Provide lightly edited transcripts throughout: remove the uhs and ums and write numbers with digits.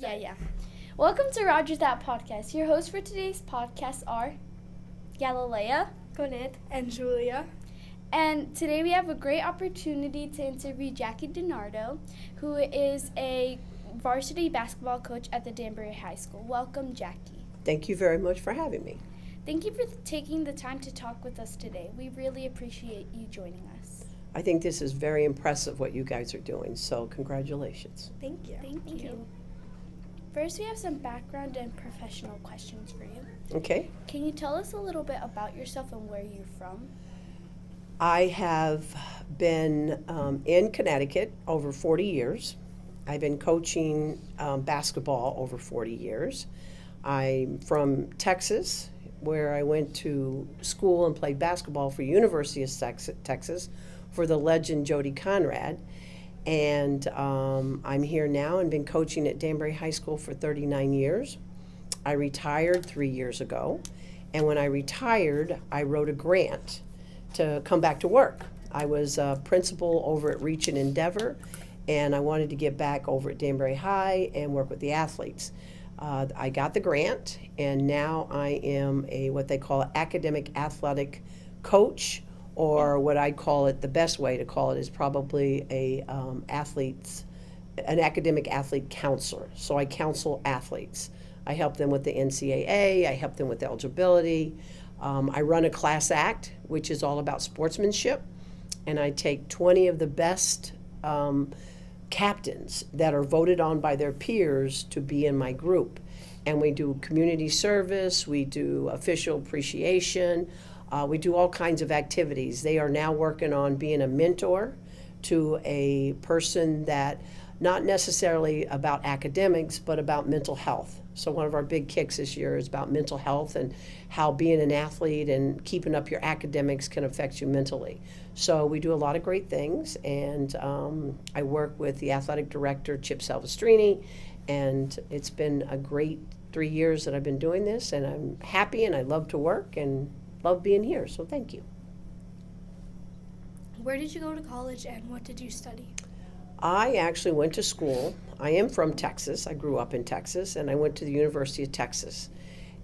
Yeah. Welcome to Roger That Podcast. Your hosts for today's podcast are Galilea, Gonit, and Julia. and today we have a great opportunity to interview Jackie DiNardo, who is a varsity basketball coach at the Danbury High School. Welcome, Jackie. Thank you very much for having me. Thank you for taking the time to talk with us today. We really appreciate you joining us. I think this is very impressive what you guys are doing, so congratulations. Thank you. Thank you. First, we have some background and professional questions for you. Okay. Can you tell us a little bit about yourself and where you're from? I have been in Connecticut over 40 years. I've been coaching basketball over 40 years. I'm from Texas, where I went to school and played basketball for University of Texas for the legend Jody Conrad. And I'm here now and been coaching at Danbury High School for 39 years. I retired 3 years ago. And when I retired, I wrote a grant to come back to work. I was a principal over at Reach and Endeavor, and I wanted to get back over at Danbury High and work with the athletes. I got the grant, and now I am what they call academic athletic coach, or what I call it, the best way to call it is probably an academic athlete counselor. So I counsel athletes. I help them with the NCAA, I help them with eligibility. I run a class act, which is all about sportsmanship, and I take 20 of the best captains that are voted on by their peers to be in my group. And we do community service, we do official appreciation, we do all kinds of activities. They are now working on being a mentor to a person that, not necessarily about academics, but about mental health. So one of our big kicks this year is about mental health and how being an athlete and keeping up your academics can affect you mentally. So we do a lot of great things, and I work with the athletic director, Chip Salvestrini, and it's been a great 3 years that I've been doing this, and I'm happy and I love to work and love being here, so thank you. Where did you go to college and what did you study? I actually went to school. I am from Texas. I grew up in Texas, and I went to the University of Texas.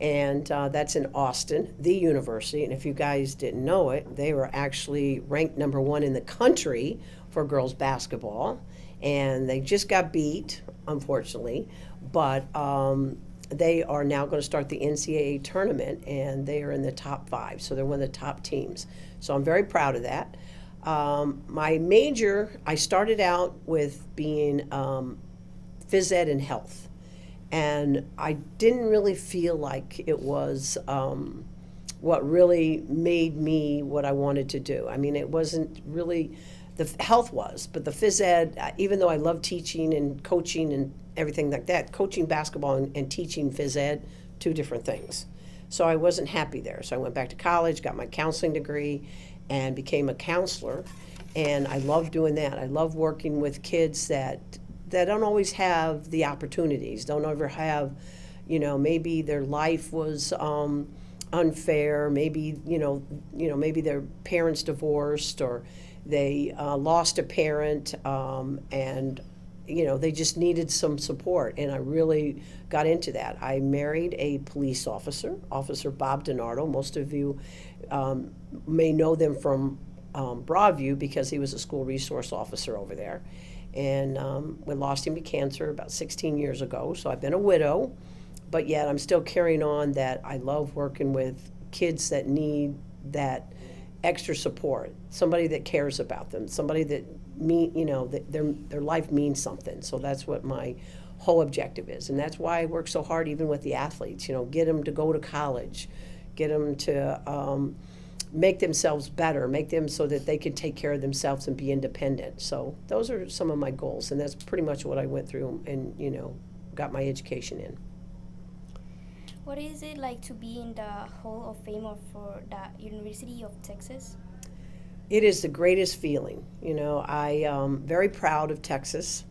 And that's in Austin, the university. And if you guys didn't know it, they were actually ranked number 1 in the country for girls basketball. And they just got beat, unfortunately. But they are now going to start the NCAA tournament, and they are in the top 5. So they're one of the top teams. So I'm very proud of that. My major, I started out with being phys ed and health, and I didn't really feel like it was what really made me what I wanted to do. I mean, it wasn't really, the health was, but the phys ed, even though I love teaching and coaching and everything like that, coaching basketball and teaching phys ed, 2 different things. So I wasn't happy there. So I went back to college, got my counseling degree, and became a counselor, and I love doing that. I love working with kids that don't always have the opportunities, don't ever have, maybe their life was unfair, maybe maybe their parents divorced, or they lost a parent, and they just needed some support, and I really got into that. I married a police officer, Officer Bob DiNardo. Most of you may know them from Broadview because he was a school resource officer over there. And we lost him to cancer about 16 years ago, so I've been a widow, but yet I'm still carrying on that. I love working with kids that need that extra support, somebody that cares about them, somebody that that their life means something. So that's what my whole objective is, and that's why I work so hard even with the athletes. Get them to go to college, get them to make themselves better, make them so that they can take care of themselves and be independent. So those are some of my goals, and that's pretty much what I went through and got my education in. What is it like to be in the Hall of Fame for the University of Texas? It is the greatest feeling. I am very proud of Texas.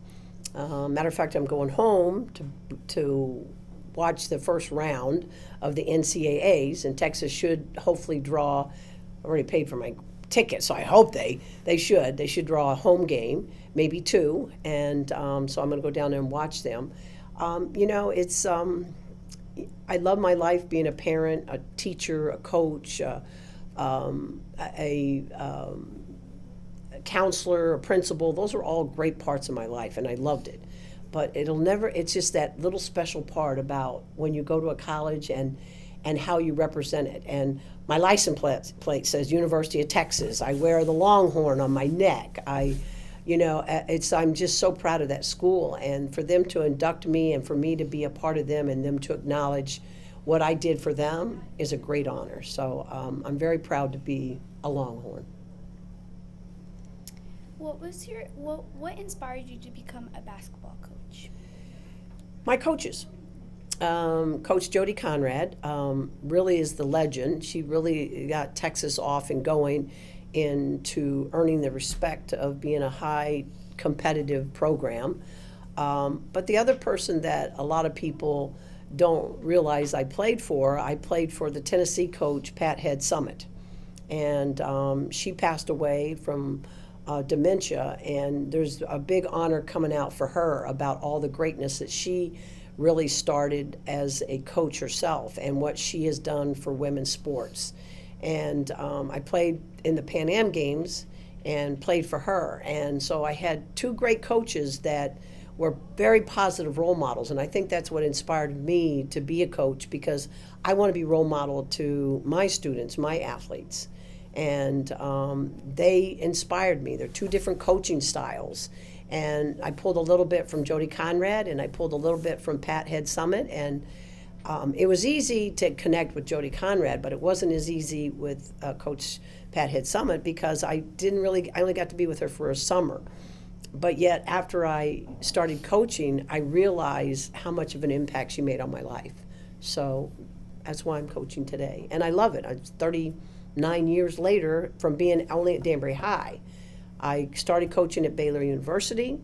Matter of fact, I'm going home to watch the first round of the NCAAs, and Texas should hopefully draw. I already paid for my ticket, so I hope they should draw a home game, maybe 2, and so I'm going to go down there and watch them. It's I love my life being a parent, a teacher, a coach, a counselor, a principal. Those are all great parts of my life, and I loved it. But it's just that little special part about when you go to a college and how you represent it. And my license plate says University of Texas. I wear the Longhorn on my neck. I'm just so proud of that school, and for them to induct me and for me to be a part of them and them to acknowledge what I did for them is a great honor. So I'm very proud to be a Longhorn. What inspired you to become a basketball coach? My coaches. Coach Jody Conrad really is the legend. She really got Texas off and going into earning the respect of being a high competitive program. But the other person that a lot of people don't realize I played for the Tennessee coach, Pat Head Summit. And she passed away from dementia, and there's a big honor coming out for her about all the greatness that she really started as a coach herself and what she has done for women's sports. And I played in the Pan Am Games and played for her. And so I had two great coaches that were very positive role models. And I think that's what inspired me to be a coach, because I want to be role model to my students, my athletes. And they inspired me. They're two different coaching styles. And I pulled a little bit from Jody Conrad, and I pulled a little bit from Pat Head Summit. And it was easy to connect with Jody Conrad, but it wasn't as easy with Coach Pat Head Summit, because I only got to be with her for a summer. But yet, after I started coaching, I realized how much of an impact she made on my life. So that's why I'm coaching today. And I love it. I'm 39 years later from being only at Danbury High. I started coaching at Baylor University,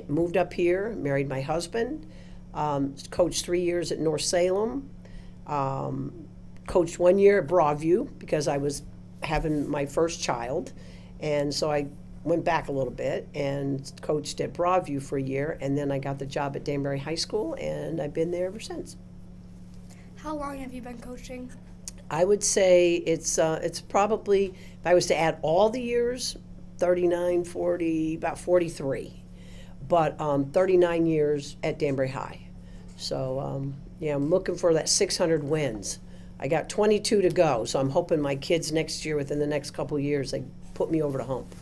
moved up here, married my husband, coached 3 years at North Salem, coached 1 year at Broadview because I was having my first child. And so I went back a little bit and coached at Broadview for a year, and then I got the job at Danbury High School, and I've been there ever since. How long have you been coaching? I would say it's probably, if I was to add all the years, 39, 40, about 43. But 39 years at Danbury High. So, I'm looking for that 600 wins. I got 22 to go, so I'm hoping my kids next year, within the next couple of years, they put me over the hump.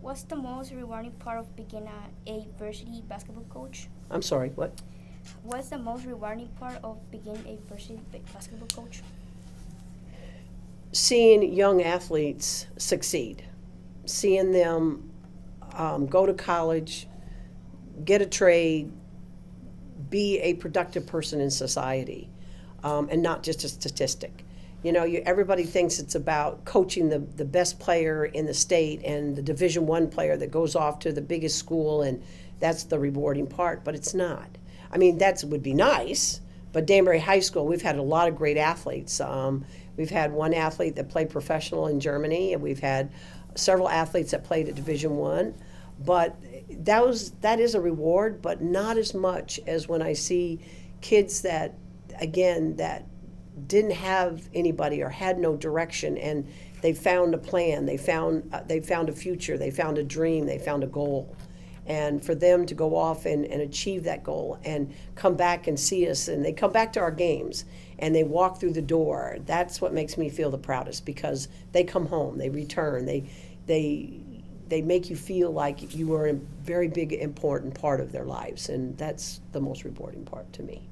What's the most rewarding part of being a varsity basketball coach? I'm sorry, what? What's the most rewarding part of being a varsity basketball coach? Seeing young athletes succeed, seeing them go to college, get a trade, be a productive person in society, and not just a statistic. Everybody thinks it's about coaching the best player in the state and the Division I player that goes off to the biggest school, and that's the rewarding part, but it's not. I mean, that would be nice, but Danbury High School, we've had a lot of great athletes. We've had one athlete that played professional in Germany, and we've had several athletes that played at Division I. But that is a reward, but not as much as when I see kids that didn't have anybody or had no direction, and they found a plan, they found a future, they found a dream, they found a goal. And for them to go off and achieve that goal and come back and see us, and they come back to our games and they walk through the door, that's what makes me feel the proudest, because they come home, they return, they make you feel like you were a very big, important part of their lives, and that's the most rewarding part to me.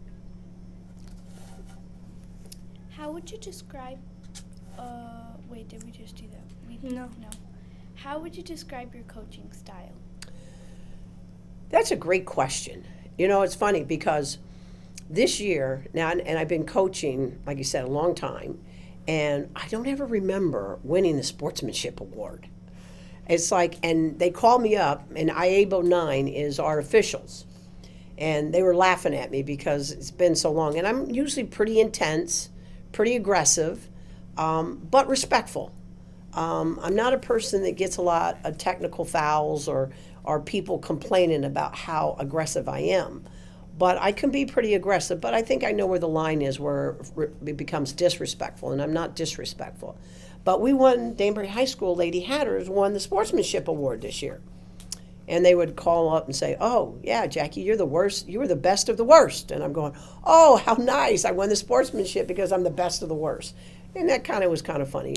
How would you describe, wait, did we just do that? No. No. How would you describe your coaching style? That's a great question. It's funny because this year, now, and I've been coaching, like you said, a long time, and I don't ever remember winning the sportsmanship award. It's like, and they called me up, and IABO 9 is our officials, and they were laughing at me because it's been so long. And I'm usually pretty intense, pretty aggressive, but respectful. I'm not a person that gets a lot of technical fouls or are people complaining about how aggressive I am. But I can be pretty aggressive, but I think I know where the line is where it becomes disrespectful, and I'm not disrespectful. But we won, Danbury High School Lady Hatters won the Sportsmanship Award this year. And they would call up and say, oh, yeah, Jackie, you're the worst. You were the best of the worst. And I'm going, oh, how nice. I won the sportsmanship because I'm the best of the worst. And that was kind of funny.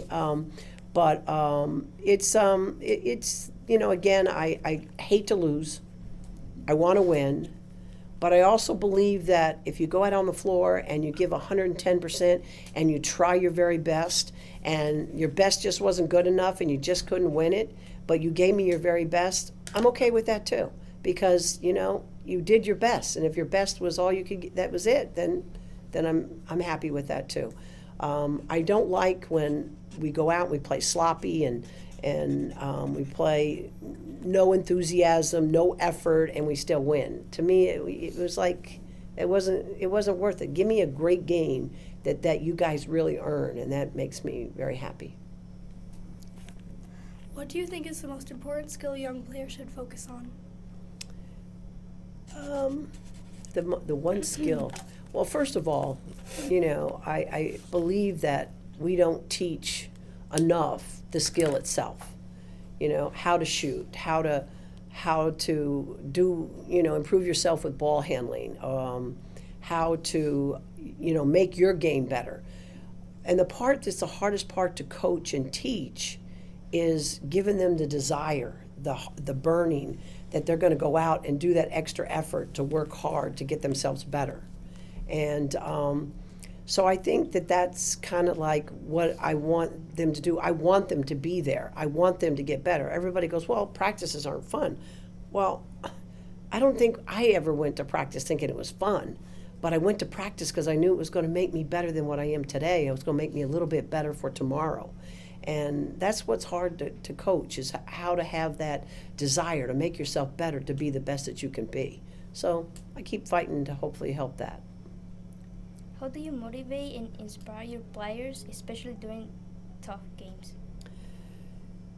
But it's again, I hate to lose. I want to win. But I also believe that if you go out on the floor and you give 110% and you try your very best and your best just wasn't good enough and you just couldn't win it, but you gave me your very best, I'm okay with that too. Because, you did your best. And if your best was all you could get, that was it, then I'm happy with that too. I don't like when we go out and we play sloppy and we play no enthusiasm, no effort, and we still win. To me, it was like it wasn't worth it. Give me a great game that you guys really earn, and that makes me very happy. What do you think is the most important skill young players should focus on? The one skill. Well, first of all, I believe that we don't teach enough the skill itself. How to shoot, how to do, improve yourself with ball handling, how to, make your game better. And the part that's the hardest part to coach and teach is giving them the desire, the burning, that they're going to go out and do that extra effort to work hard to get themselves better. And so I think that's kind of like what I want them to do. I want them to be there. I want them to get better. Everybody goes, well, practices aren't fun. Well, I don't think I ever went to practice thinking it was fun. But I went to practice because I knew it was going to make me better than what I am today. It was going to make me a little bit better for tomorrow. And that's what's hard to coach, is how to have that desire to make yourself better, to be the best that you can be. So I keep fighting to hopefully help that. How do you motivate and inspire your players, especially during tough games?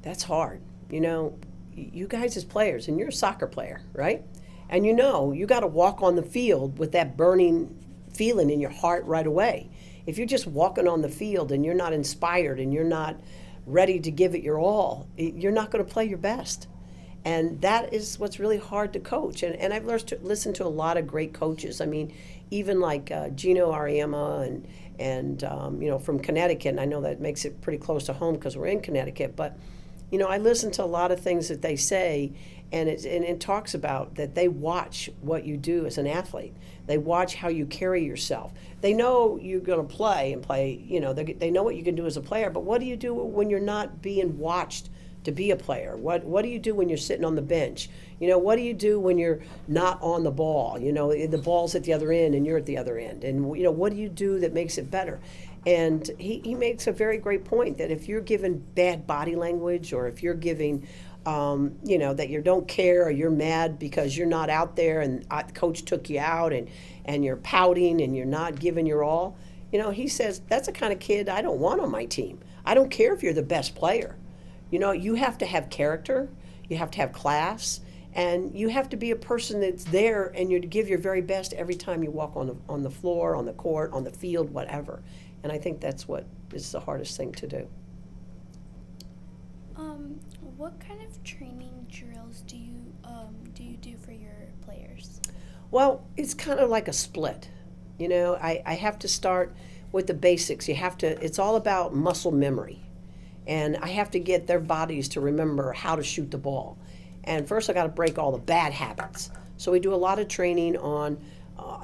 That's hard. You guys as players, and you're a soccer player, right? And you got to walk on the field with that burning feeling in your heart right away. If you're just walking on the field and you're not inspired and you're not ready to give it your all, you're not going to play your best. And that is what's really hard to coach. And I've learned to listen to a lot of great coaches. I mean, even like Gino Ariema and from Connecticut. And I know that makes it pretty close to home because we're in Connecticut. But, I listen to a lot of things that they say, and it talks about that they watch what you do as an athlete. They watch how you carry yourself. They know you're going to play, they know what you can do as a player, but what do you do when you're not being watched to be a player? What do you do when you're sitting on the bench? What do you do when you're not on the ball? The ball's at the other end and you're at the other end. And, what do you do that makes it better? And he makes a very great point that if you're giving bad body language, or if you're giving that you don't care, or you're mad because you're not out there and the coach took you out, and you're pouting and you're not giving your all, he says, that's the kind of kid I don't want on my team. I don't care if you're the best player. You have to have character, you have to have class, and you have to be a person that's there and you give your very best every time you walk on the floor, on the court, on the field, whatever. And I think that's what is the hardest thing to do. What kind of training drills do you do for your players? Well, it's kind of like a split. I have to start with the basics. It's all about muscle memory. And I have to get their bodies to remember how to shoot the ball. And first I got to break all the bad habits. So we do a lot of training on,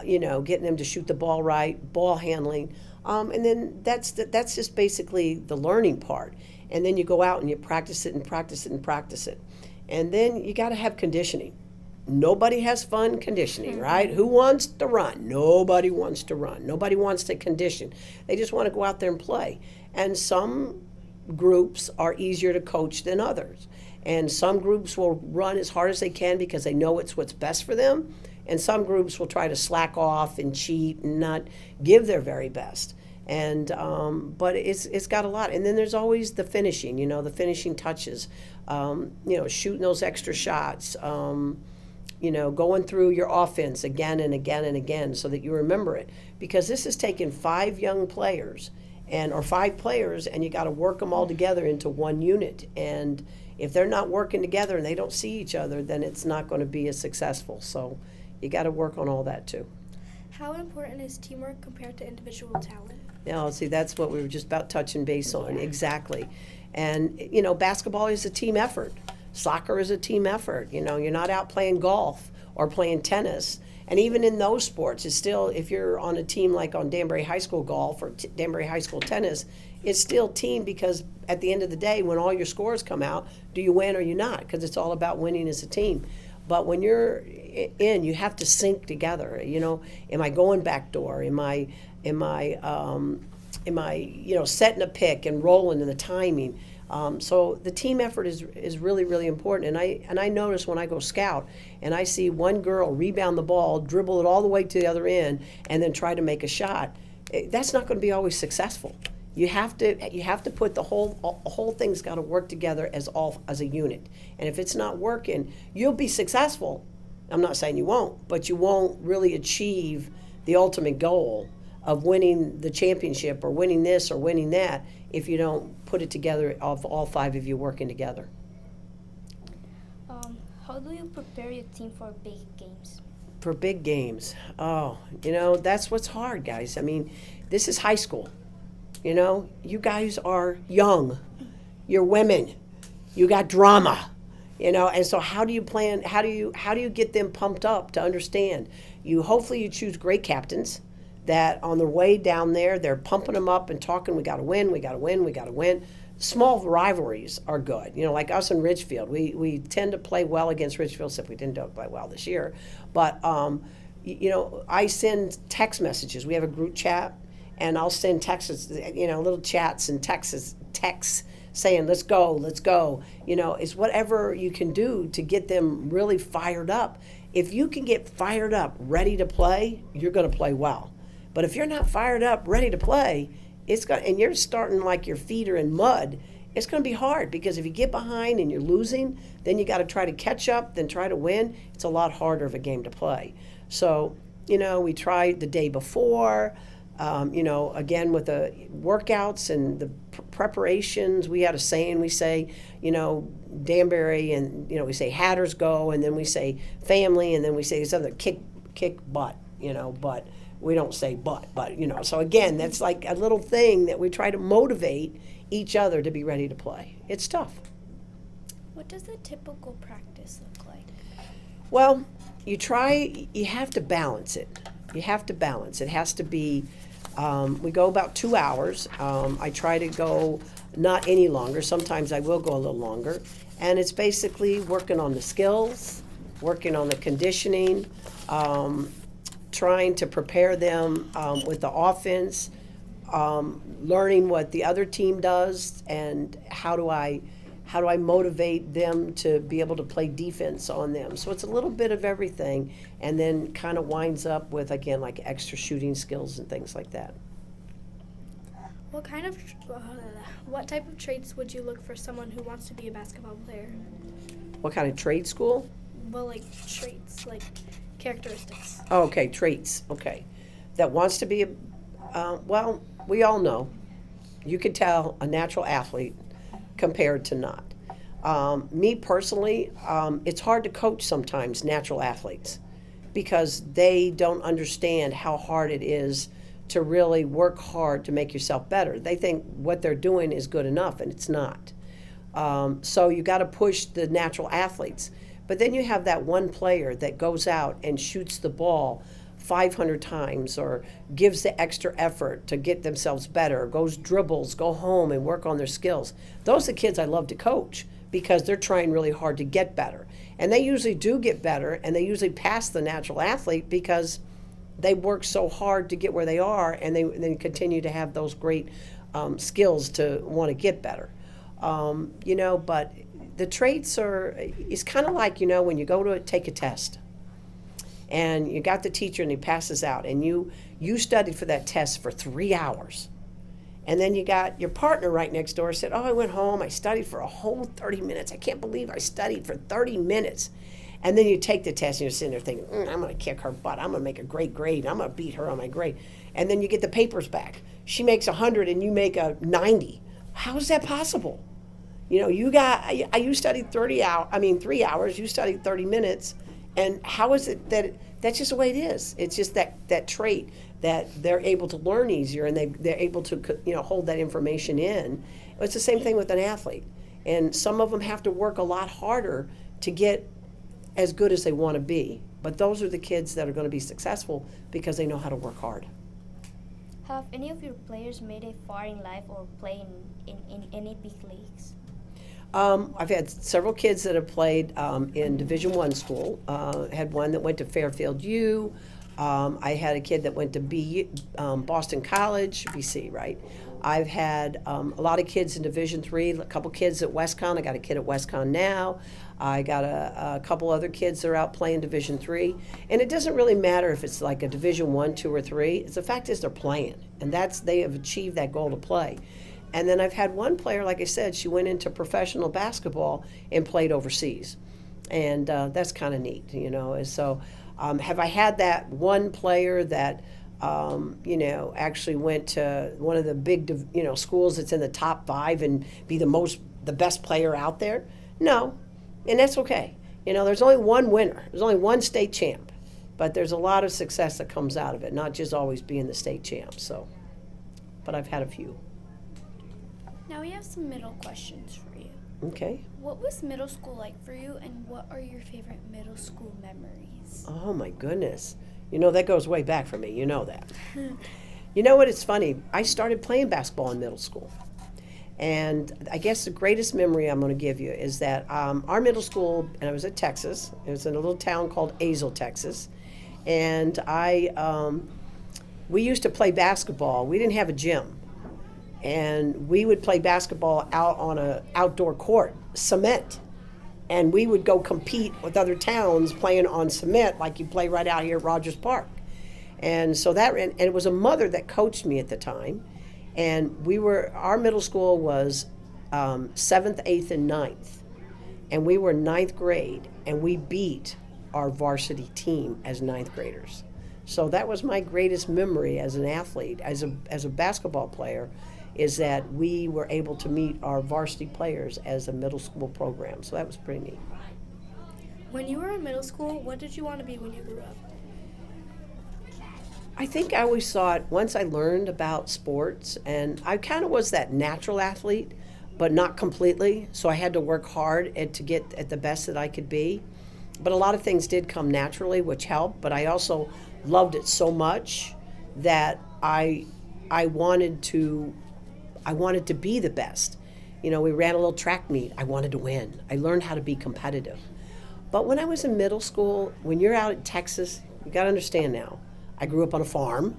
getting them to shoot the ball right, ball handling. And then that's just basically the learning part. And then you go out and you practice it and practice it and practice it. And then you got to have conditioning. Nobody has fun conditioning, right? Who wants to run? Nobody wants to run. Nobody wants to condition. They just want to go out there and play. And some groups are easier to coach than others. And some groups will run as hard as they can because they know it's what's best for them. And some groups will try to slack off and cheat and not give their very best. And but it's got a lot. And then there's always the finishing, the finishing touches, shooting those extra shots, going through your offense again and again and again so that you remember it. Because this is taking 5 young players or 5 players, and you got to work them all together into one unit. And if they're not working together and they don't see each other, then it's not going to be as successful. So you got to work on all that too. How important is teamwork compared to individual talent? Now, see, that's what we were just about touching base on. Exactly. And, basketball is a team effort. Soccer is a team effort. You're not out playing golf or playing tennis. And even in those sports, it's still, if you're on a team like on Danbury High School golf or Danbury High School tennis, it's still team, because at the end of the day, when all your scores come out, do you win or you not? Because it's all about winning as a team. But when you're in, you have to sync together. Am I going back door? Am I setting a pick and rolling in the timing? So the team effort is really, really important. And I notice when I go scout and I see one girl rebound the ball, dribble it all the way to the other end, and then try to make a shot, that's not going to be always successful. You have to put the whole thing's got to work together as a unit. And if it's not working, you'll be successful. I'm not saying you won't, but you won't really achieve the ultimate goal of winning the championship or winning this or winning that if you don't put it together of all 5 of you working together. How do you prepare your team for big games? For big games, that's what's hard, guys. I mean, this is high school. You guys are young. You're women. You got drama. And so how do you plan? How do you get them pumped up to understand? Hopefully you choose great captains that on their way down there, they're pumping them up and talking, we got to win, we got to win, we got to win. Small rivalries are good. Like us in Ridgefield, we tend to play well against Ridgefield, except we didn't play well this year. But, I send text messages. We have a group chat, and I'll send texts, little chats and texts saying, let's go. It's whatever you can do to get them really fired up. If you can get fired up, ready to play, you're going to play well. But if you're not fired up, ready to play, and you're starting like your feet are in mud, it's going to be hard, because if you get behind and you're losing, then you got to try to catch up, then try to win. It's a lot harder of a game to play. So, we tried the day before, again with the workouts and the preparations. We had a saying, we say, Danbury, and, we say Hatters go, and then we say family, and then we say something, kick butt, but we don't say but, so again, that's like a little thing that we try to motivate each other to be ready to play. It's tough. What does a typical practice look like? Well, you have to balance it. It has to be, we go about 2 hours. I try to go not any longer. Sometimes I will go a little longer. And it's basically working on the skills, working on the conditioning, trying to prepare them with the offense, learning what the other team does, and how do I motivate them to be able to play defense on them. So it's a little bit of everything, and then kind of winds up with, again, like extra shooting skills and things like that. What type of traits would you look for someone who wants to be a basketball player? What kind of trade school? Well, like traits, like characteristics. Oh, okay, traits. Okay. That wants to be well, we all know. You could tell a natural athlete compared to not. Me personally, it's hard to coach sometimes natural athletes, because they don't understand how hard it is to really work hard to make yourself better. They think what they're doing is good enough, and it's not. So you got to push the natural athletes. But then you have that one player that goes out and shoots the ball 500 times, or gives the extra effort to get themselves better, goes dribbles, go home and work on their skills. Those are the kids I love to coach, because they're trying really hard to get better. And they usually do get better, and they usually pass the natural athlete because they work so hard to get where they are, and they continue to have those great skills to want to get better. But the traits it's kind of like, when you go to take a test, and you got the teacher and he passes out, and you studied for that test for 3 hours, And then you got your partner right next door said, oh, I went home, I studied for a whole 30 minutes. I can't believe I studied for 30 minutes. And then you take the test and you're sitting there thinking, I'm going to kick her butt. I'm going to make a great grade. I'm going to beat her on my grade. And then you get the papers back. She makes 100 and you make a 90. How is that possible? You know, you studied 3 hours, you studied 30 minutes. And how is it that that's just the way it is? It's just that trait that they're able to learn easier and they're able to, hold that information in. It's the same thing with an athlete. And some of them have to work a lot harder to get as good as they want to be. But those are the kids that are going to be successful because they know how to work hard. Have any of your players made it far in life or play in any big leagues? I've had several kids that have played in Division I school. Had one that went to Fairfield U. I had a kid that went to Boston College, BC, right? I've had a lot of kids in Division III, a couple kids at WestCon. I got a kid at WestCon now. I got a couple other kids that are out playing Division III. And it doesn't really matter if it's like a Division I, II, or III. The fact is they're playing, and they have achieved that goal to play. And then I've had one player, like I said, she went into professional basketball and played overseas. And that's kind of neat, And so have I had that one player that, actually went to one of the big, schools that's in the top 5 and be the best player out there? No, and that's okay. There's only one winner. There's only one state champ. But there's a lot of success that comes out of it, not just always being the state champ. So, but I've had a few. Now we have some middle questions for you. Okay. What was middle school like for you, and what are your favorite middle school memories? Oh, my goodness. That goes way back for me. You know that. You know what? It's funny. I started playing basketball in middle school. And I guess the greatest memory I'm going to give you is that our middle school, and I was at Texas. It was in a little town called Azle, Texas. And we used to play basketball. We didn't have a gym. And we would play basketball out on an outdoor court, cement. And we would go compete with other towns playing on cement like you play right out here at Rogers Park. And so and it was a mother that coached me at the time. And our middle school was 7th, 8th, and 9th. And we were 9th grade, and we beat our varsity team as 9th graders. So that was my greatest memory as an athlete, as a basketball player, is that we were able to meet our varsity players as a middle school program. So that was pretty neat. When you were in middle school, what did you want to be when you grew up? I think I always thought, once I learned about sports, and I kind of was that natural athlete, but not completely, so I had to work hard to get at the best that I could be. But a lot of things did come naturally, which helped, but I also loved it so much that I wanted to be the best. We ran a little track meet. I wanted to win. I learned how to be competitive. But when I was in middle school, when you're out in Texas, you got to understand now, I grew up on a farm.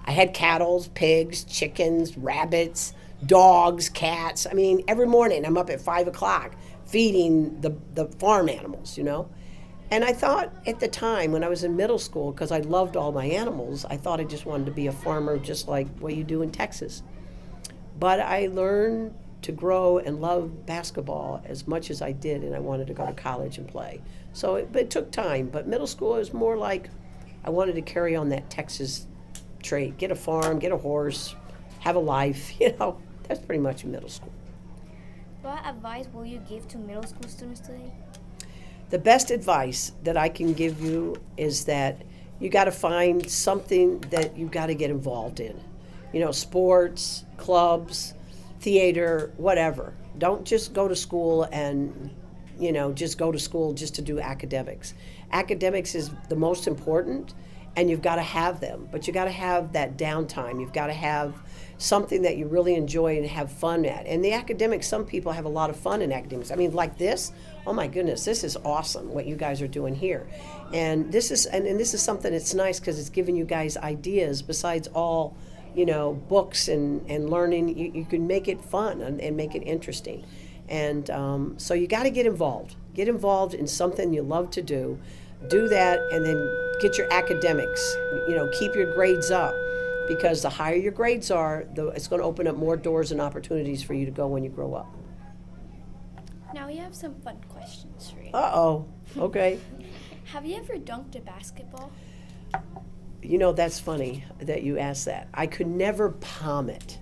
I had cattle, pigs, chickens, rabbits, dogs, cats. I mean, every morning I'm up at 5 o'clock feeding the farm animals, And I thought at the time when I was in middle school, because I loved all my animals, I thought I just wanted to be a farmer just like what you do in Texas. But I learned to grow and love basketball as much as I did, and I wanted to go to college and play. So it took time, but middle school is more like I wanted to carry on that Texas trait, get a farm, get a horse, have a life, That's pretty much middle school. What advice will you give to middle school students today? The best advice that I can give you is that you got to find something that you got to get involved in. Sports, clubs, theater, whatever. Don't just go to school and, just go to school just to do academics. Academics is the most important, and you've got to have them. But you got to have that downtime. You've got to have something that you really enjoy and have fun at. And the academics, some people have a lot of fun in academics. I mean, like this, oh my goodness, this is awesome what you guys are doing here. And this is something that's nice because it's giving you guys ideas besides all, books and learning. You can make it fun and make it interesting. And so you got to get involved. Get involved in something you love to do. Do that, and then get your academics. Keep your grades up. because the higher your grades are, it's going to open up more doors and opportunities for you to go when you grow up. Now we have some fun questions for you. Uh-oh. Okay. Have you ever dunked a basketball? You know, that's funny that you asked that. I could never palm it.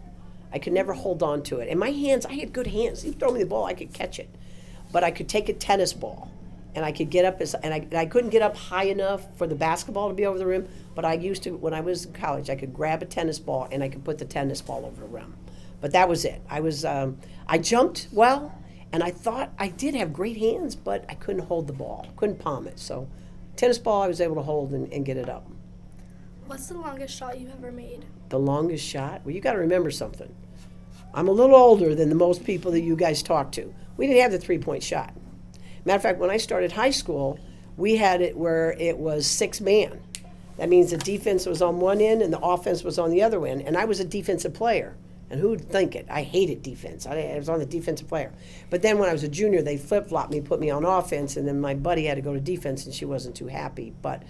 I could never hold on to it. And my hands, I had good hands. You throw me the ball, I could catch it. But I could take a tennis ball, and I could get up, and I couldn't get up high enough for the basketball to be over the rim, but I used to, when I was in college, I could grab a tennis ball, and I could put the tennis ball over the rim. But that was it. I jumped well, and I thought I did have great hands, but I couldn't hold the ball, couldn't palm it. So tennis ball I was able to hold and get it up. What's the longest shot you've ever made? The longest shot? Well, you got to remember something. I'm a little older than the most people that you guys talk to. We didn't have the three-point shot. Matter of fact, when I started high school, we had it where it was 6-man. That means the defense was on one end and the offense was on the other end, and I was a defensive player. And who'd think it? I hated defense. I was on the defensive player. But then when I was a junior, they flip-flopped me, put me on offense, and then my buddy had to go to defense, and she wasn't too happy. But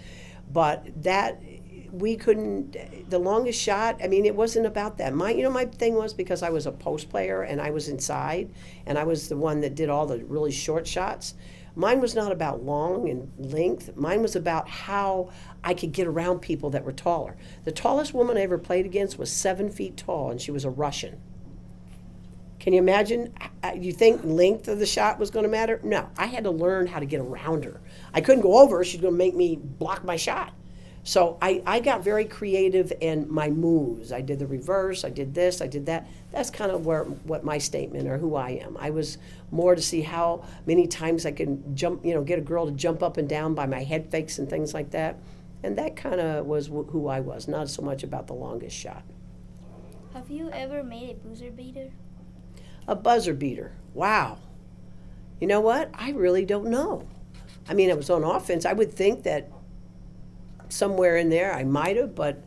that, we couldn't, the longest shot, I mean, it wasn't about that. My thing was, because I was a post player and I was inside, and I was the one that did all the really short shots, mine was not about long and length. Mine was about how I could get around people that were taller. The tallest woman I ever played against was 7 feet tall, and she was a Russian. Can you imagine? You think length of the shot was going to matter? No, I had to learn how to get around her. I couldn't go over her. She's going to make me block my shot. So I got very creative in my moves. I did the reverse, I did this, I did that. That's kind of what my statement or who I am. I was more to see how many times I could jump, get a girl to jump up and down by my head fakes and things like that. And that kind of was who I was, not so much about the longest shot. Have you ever made a buzzer beater? A buzzer beater, wow. You know what? I really don't know. I mean, I was on offense. I would think that somewhere in there I might have, but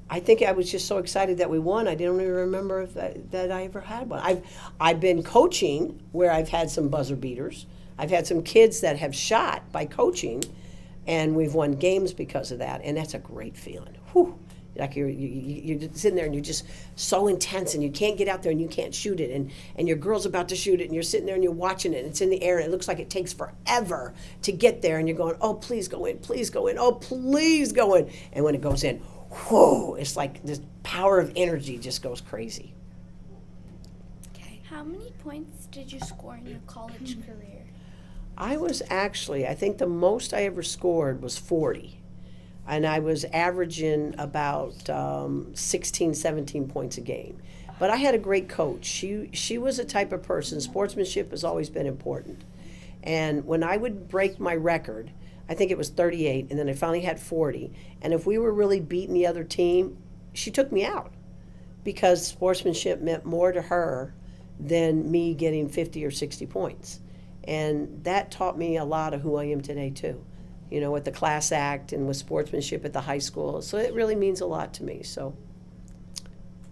I think I was just so excited that we won, I don't even remember if that I ever had one. I've been coaching where I've had some buzzer beaters. I've had some kids that have shot by coaching, and we've won games because of that, and that's a great feeling. Whew. Like you're sitting there and you're just so intense, and you can't get out there and you can't shoot it, and your girl's about to shoot it, and you're sitting there and you're watching it, and it's in the air, and it looks like it takes forever to get there, and you're going, oh, please go in, please go in, oh, please go in. And when it goes in, whoa, it's like this power of energy just goes crazy. Okay. How many points did you score in your college career? I think the most I ever scored was 40. And I was averaging about 16, 17 points a game. But I had a great coach. She was a type of person, sportsmanship has always been important. And when I would break my record, I think it was 38, and then I finally had 40. And if we were really beating the other team, she took me out, because sportsmanship meant more to her than me getting 50 or 60 points. And that taught me a lot of who I am today, too. With the class act and with sportsmanship at the high school. So it really means a lot to me. So,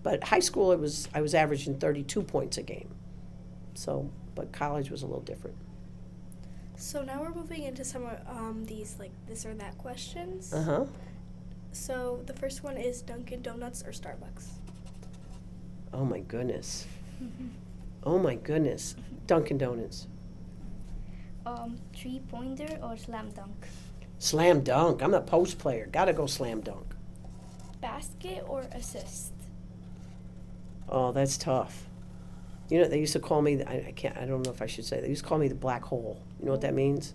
but high school, I was averaging 32 points a game. So, but college was a little different. So now we're moving into some of these like this or that questions. Uh-huh. So the first one is Dunkin' Donuts or Starbucks? Oh my goodness. Oh my goodness. Dunkin' Donuts. 3-pointer or slam dunk? Slam dunk. I'm a post player. Gotta go slam dunk. Basket or assist? Oh, that's tough. They used to call me, I don't know if I should say, they used to call me the black hole. You know what that means?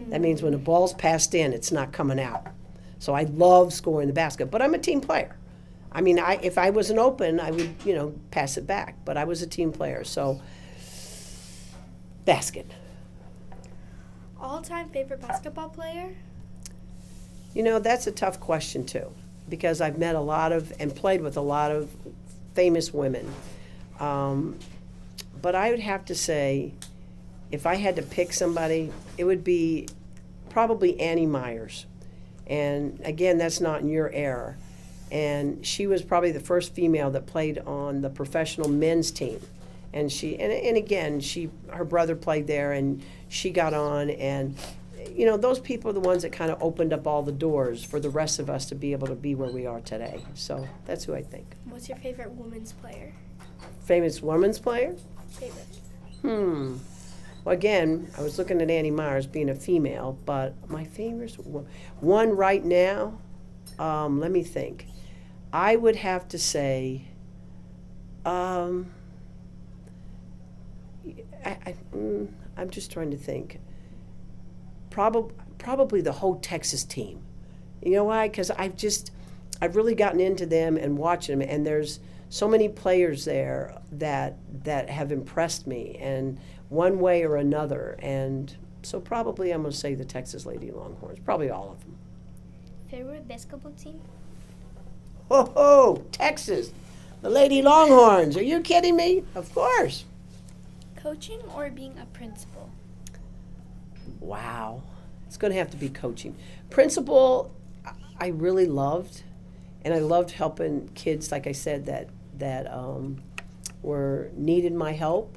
That means when the ball's passed in, it's not coming out. So I love scoring the basket, but I'm a team player. I mean, if I wasn't open, I would, pass it back, but I was a team player, so basket. All-time favorite basketball player? That's a tough question, too, because I've met a lot of and played with a lot of famous women. But I would have to say, if I had to pick somebody, it would be probably Annie Myers. And again, that's not in your era. And she was probably the first female that played on the professional men's team. And again, her brother played there, and she got on, and you know, those people are the ones that kind of opened up all the doors for the rest of us to be able to be where we are today. So that's who I think. What's your favorite women's player? Famous women's player? Favorite. Well, again, I was looking at Annie Myers being a female, but my favorite one right now, let me think. I would have to say, I'm just trying to think. Probably the whole Texas team. You know why? Because I've really gotten into them and watching them, and there's so many players there that have impressed me, and one way or another. And so probably I'm going to say the Texas Lady Longhorns, probably all of them. Favorite basketball team? Ho, Texas, the Lady Longhorns. Are you kidding me? Of course. Coaching or being a principal? Wow. It's going to have to be coaching. Principal, I really loved, and I loved helping kids, like I said, that were needed my help.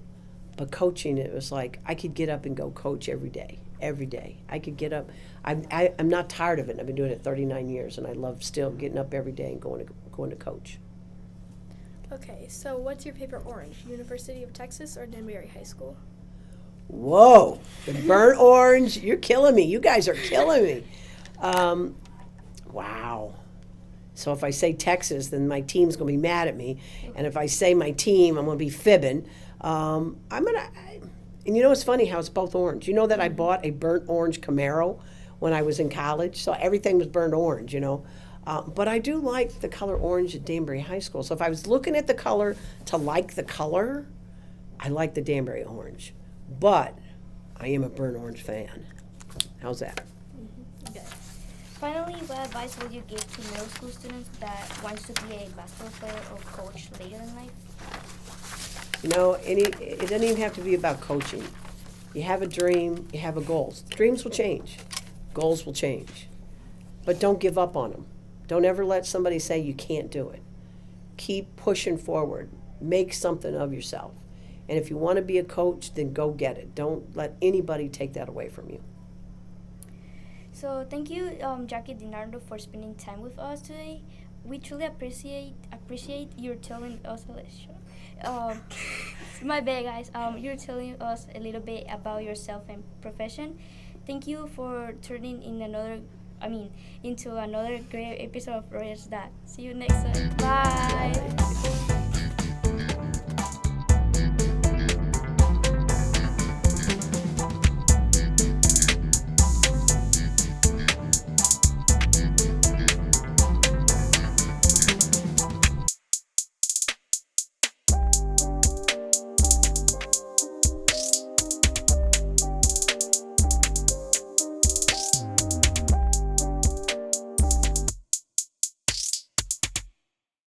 But coaching, it was like I could get up and go coach every day. I could get up. I'm not tired of it. I've been doing it 39 years, and I love still getting up every day and going to coach. Okay, so what's your favorite orange? University of Texas or Danbury High School? Whoa, the burnt orange. You're killing me. You guys are killing me. Wow. So if I say Texas, then my team's going to be mad at me. And if I say my team, I'm going to be fibbing. And you know, it's funny how it's both orange. You know that I bought a burnt orange Camaro when I was in college, so everything was burnt orange, you know. But I do like the color orange at Danbury High School. So if I was looking at the color to like the color, I like the Danbury orange. But I am a burnt orange fan. How's that? Good. Finally, what advice would you give to middle school students that wants to be a basketball player or coach later in life? You know, it doesn't even have to be about coaching. You have a dream, you have a goal. Dreams will change. Goals will change. But don't give up on them. Don't ever let somebody say you can't do it. Keep pushing forward. Make something of yourself. And if you want to be a coach, then go get it. Don't let anybody take that away from you. So thank you, Jackie DiNardo, for spending time with us today. We truly appreciate you telling us my bad, guys. You're telling us a little bit about yourself and profession. Thank you for turning into another great episode of Royals Dad. See you next time. Bye.